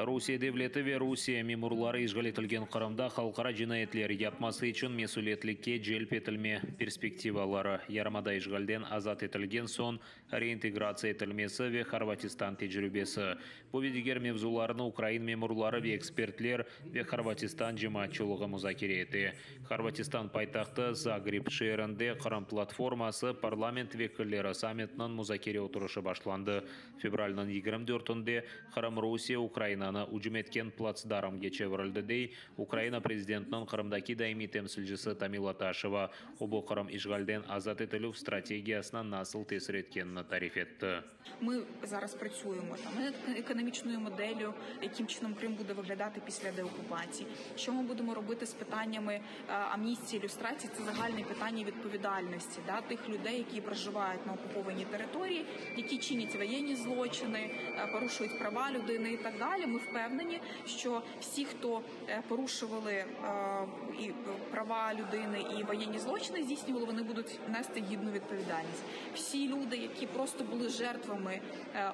Русия devleti ve Rusiya memurlары işgal etilgen Qırımda xalqara jinayatlер yapması için mesuliyetlikке jelp etilme perspektivalары yarımada işgalden azat etilgen son reintegratsiya etilmesi ve Xorvatistan tecrübesi. Bu diğer mevzularını Ukrayna memurları ve ekspertler ve Xorvatistan cemaatçılığı müzakere etti. Xorvatistan paytaxtı Zagreb şehrinde Qırım platforması parlament vekilleri sammitinin müzakere oturuşu başlandı. Fevral'ın 24'ünde Qırım Rusiya Ukrayna'nı hücum etken platsdarmga çevrildi dey Ukrayna prezidentinin Qırımdaki daimi temsilcisi Tamila Tasheva bu Qırım işgalden azat etilу стратегиясына nasıl tesir etkenini tarif etti. Ми зараз працюємо над економічною моделлю, яким чином Крим буде виглядати після деокупації. Що ми будемо робити з питаннями амністії, люстрації? Це загальне питання відповідальності тих людей, які проживають на окупованій території, які чинять воєнні злочини, порушують права людини і так далі. Ми впевнені, що всі, хто порушували і права людини, і воєнні злочини здійснювали, вони будуть нести гідну відповідальність. Всі люди, які просто були жертвами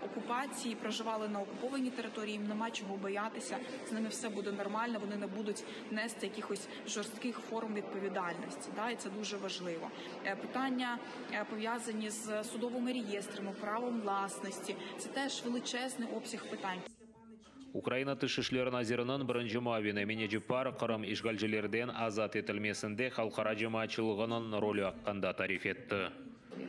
окупації, проживали на окупованій території, їм нема чого боятися, з ними все буде нормально, вони не будуть нести якихось жорстких форм відповідальності. І це дуже важливо. Питання пов'язані з судовими реєстрами, правом власності, це теж величезний обсяг питань. Ukrayna Tышкы işler nazirinin birinci muavini Minejipar Qırım işgalcilerden azat etilmesinde xalqara cemaatçılığının rolü hakkında tarif etti.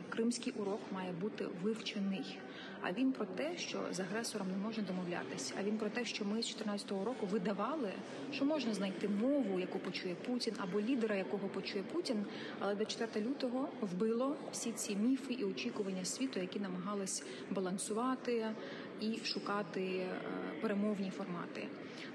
Кримський урок має бути вивчений. А він про те, що з агресором не можна домовлятися. А він про те, що ми з 2014 року видавали, що можна знайти мову, яку почує Путін, або лідера, якого почує Путін. Але до 4 лютого вбило всі ці міфи і очікування світу, які намагались балансувати і шукати перемовні формати.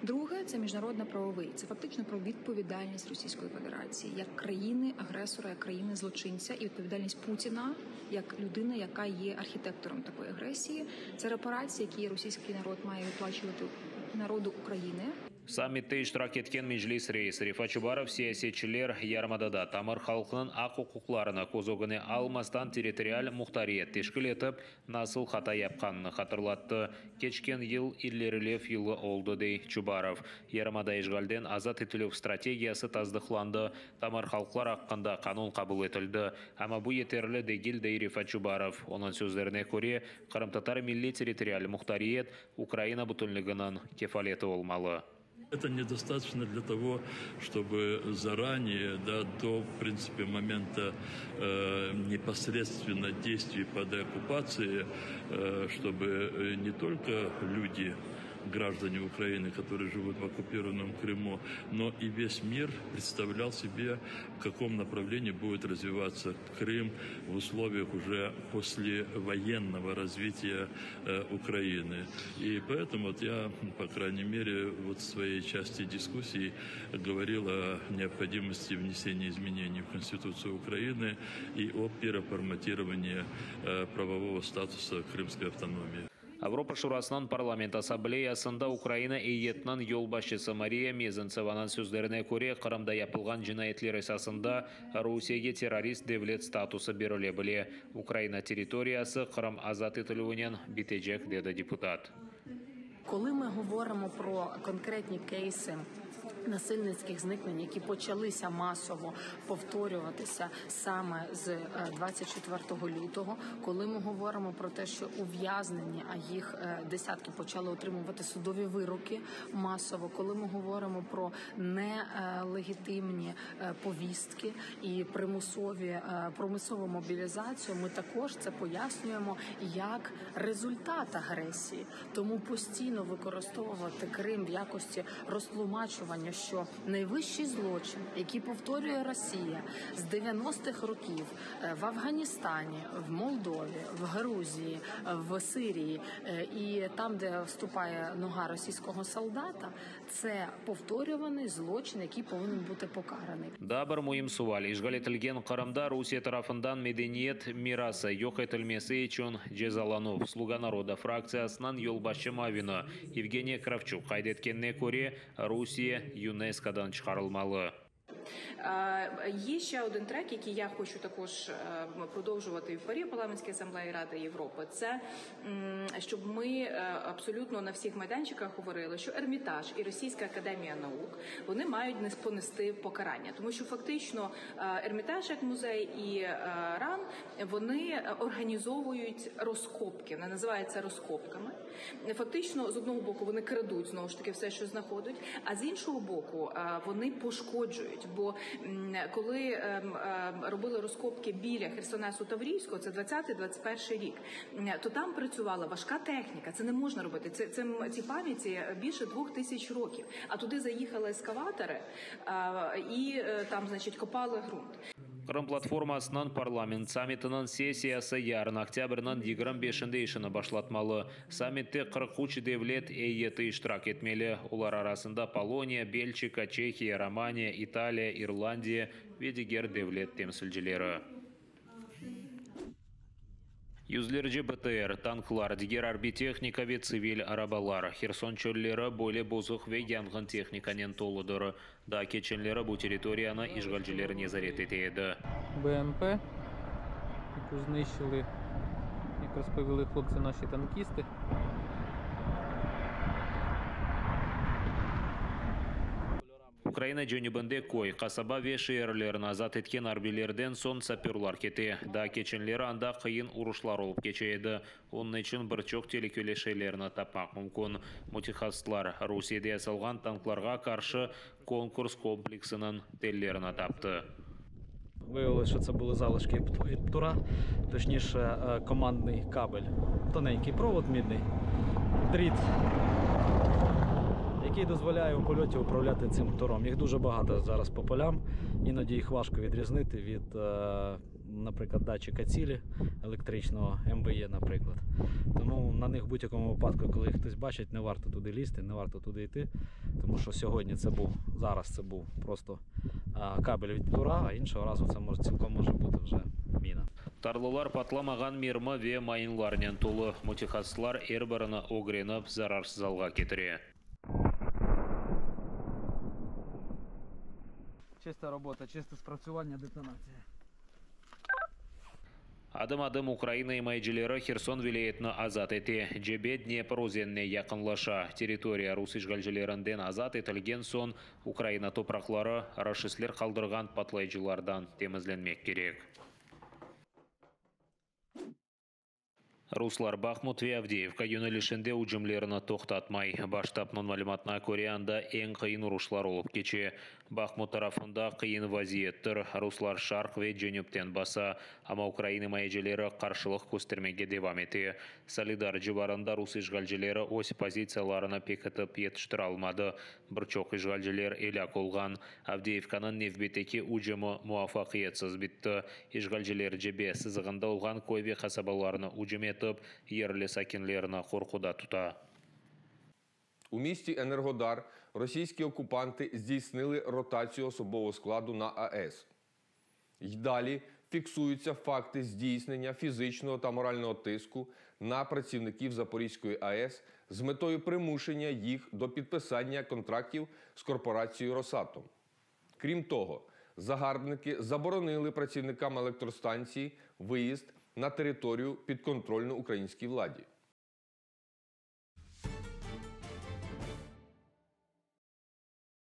Друге – це міжнародно-правовий. Це фактично про відповідальність Російської Федерації як країни-агресора, як країни-злочинця і відповідальність Путіна як людини, яка є архітектором такої агресії. Це репарації, які російський народ має виплачувати народу України. Саммитте iştirak etken meclis reisi Rifat Chubarov siyasетчилер yarmadada tamir xalqının aq huquqlarini ko'zog'ini almasdan territorial muxtariyat tashkil etib, nasıl xata yapqanini hatırlattı. Keçken yıl ilerilev yılı oldu dey Chubarov. Yarmada işgalden azat etilу strategiyası tasdiqlandı. Tamir xalqlar haqqında qanun qabul etildi. Ama bu yeterli değil dey Rifat Chubarov. Onun sözlerine göre Qırım-Tatar milli territorial muxtariyat Ukrayna bütünlüğünün kefaleti olmalı. Это недостаточно для того, чтобы заранее, до, в принципе, момента непосредственно действий по деоккупации, чтобы не только люди, граждане Украины, которые живут в оккупированном Крыму, но и весь мир представлял себе, в каком направлении будет развиваться Крым в условиях уже послевоенного развития Украины. И поэтому я, по крайней мере, в своей части дискуссии говорил о необходимости внесения изменений в Конституцию Украины и о переформатировании правового статуса Крымской автономии. Avropa Şurasının Parlament Asambleyasında Ukrayna heyetinin yol başçısı Mariya Mezentsevanın sözlerine göre Qırımda yapılgan cinayetler esasında Rusiyaga terrorist devlet statusu berilebili. Ukrayna territoriyası Qırım azat etilüğünden bitecek, dedi депутат. Коли ми говоримо про конкретні кейси насильницьких зникнень, які почалися масово повторюватися саме з 24 лютого, коли ми говоримо про те, що ув'язнені, а їх десятки почали отримувати судові вироки масово, коли ми говоримо про нелегітимні повістки і примусову мобілізацію, ми також це пояснюємо як результат агресії. Тому постійно використовувати Крим в якості розтлумачування висловлювання, що найвищий злочин, який повторює Росія з 90-х років в Афганістані, в Молдові, в Грузії, в Сирії і там, де вступає нога російського солдата, це повторюваний злочин, який повинен бути покараний. Дабыр муйым сувал, işgal etilgen Kırımda Rusiya tarafından medeniyet mirası yok etilmesi için cezalanu. Sluga Народа фракциясынан yolbaşçı mavini Evgeniy Kravchuk qaydetkenine көре Русия ЮНЕСКО-дан çıkarılmalı. Є ще один трек, який я хочу також продовжувати в парі парламентській асамблеї Ради Європи. Це щоб ми абсолютно на всіх майданчиках говорили, що Ермітаж і Російська академія наук вони мають понести покарання, тому що фактично Ермітаж як музей і РАН вони організовують розкопки, вони називаються розкопками. Фактично з одного боку вони крадуть знову ж таки все, що знаходять, а з іншого боку вони пошкоджують. Бо коли робили розкопки біля Херсонесу Таврійського, це 20-21 рік, то там працювала важка техніка, це не можна робити. Ці пам'яті більше 2000 років. А туди заїхали ескаватори і там, значить, копали ґрунт. Kırım platformasынан parlament саммитінің сессиясы ярын октябрьнан 25-шінде ішіні башлатмалы. Саммитте 43 devlet eyeti iştirak etmeli. Ular arasında Polonia, Belçika, Çekiya, Romania, İtalya, İrlandiya ve diğer devlet temsilcileri. Yüzlerce BTR, tanklar, diğer harbi texnika ve sivil arabalar, Xerson çölleri böyle bozuk ve yangın texnikanen toludur. Da keçenleri bu teritoriyana işgalciler nezaret eteydi. БМП, яку знищили, як розповіли хлопці наші танкісти. Ukrayna jönübünde koy, kasaba ve şehirlerini azat etken arbilerden son sapörlar keti. Da keçenleri anda kıyın uruşlar olup geçeydi. Onun için birçok tehlikeli şeylerini tapmak mümkün. Mutixaslar Rusya'da yasalgan tanklarga karşı konkurs kompleksinin tellerini taptı. Виявилося, що це були залишки від ПТУРа, точніше командний кабель, тоненький провод мідний, дріт, який дозволяє у польоті управляти цим ПТУРом. Їх дуже багато зараз по полям, іноді їх важко відрізнити від, наприклад, датчика цілі електричного, МВЄ, наприклад. Тому на них в будь-якому випадку, коли їх хтось бачить, не варто туди лізти, не варто туди йти, тому що сьогодні це був, зараз це був просто кабель від ПТУРа, а іншого разу це цілком може бути вже міна. Tarlılar patlamagan mermi ve mayınlarnen tolu. Mutixaslar er-birini ogrenip zararsız alga ketire. Чиста робота, чисте спрацювання, детонація. Adım-adım Ukrayna himayecileri Xerson vilayetini azat eti. Jebe Dnepr ozenine yakınlaşa. Territoriya Rus işgalcilerinden azat etilgen son Ukrayna toprakları raşistler kaldırgan patlayıcılardan temizlenmek gerek. Ruslar Bakhmut ve Avdiivka yönelişinde ucumlarını toxtatmay. Baştapның malumatına göre anda en kıyın uruşlar olup geçe. Bakhmut tarafında kıyın vaziyettir. Ruslar şark ve cönüpten basa. Ama Ukrayna mayecileri karşılık göstermege devam eti. Solidar civarında Rus işgalcileri öz pozisiyalarını pekitip yetiştir almadı. Birçok işgalciler elak olgan. Avdiivkanın nevbeteki ucumu muvaffakiyetsiz bitti. İşgalciler jebe sızığında olgan koy ve kasabalarını ucum etip yerli sakinlerini korkuda tuta. У місті Енергодар російські окупанти здійснили ротацію особового складу на АЕС. І далі фіксуються факти здійснення фізичного та морального тиску на працівників Запорізької АЕС з метою примушення їх до підписання контрактів з корпорацією «Росатом». Крім того, загарбники заборонили працівникам електростанції виїзд на територію підконтрольну українській владі.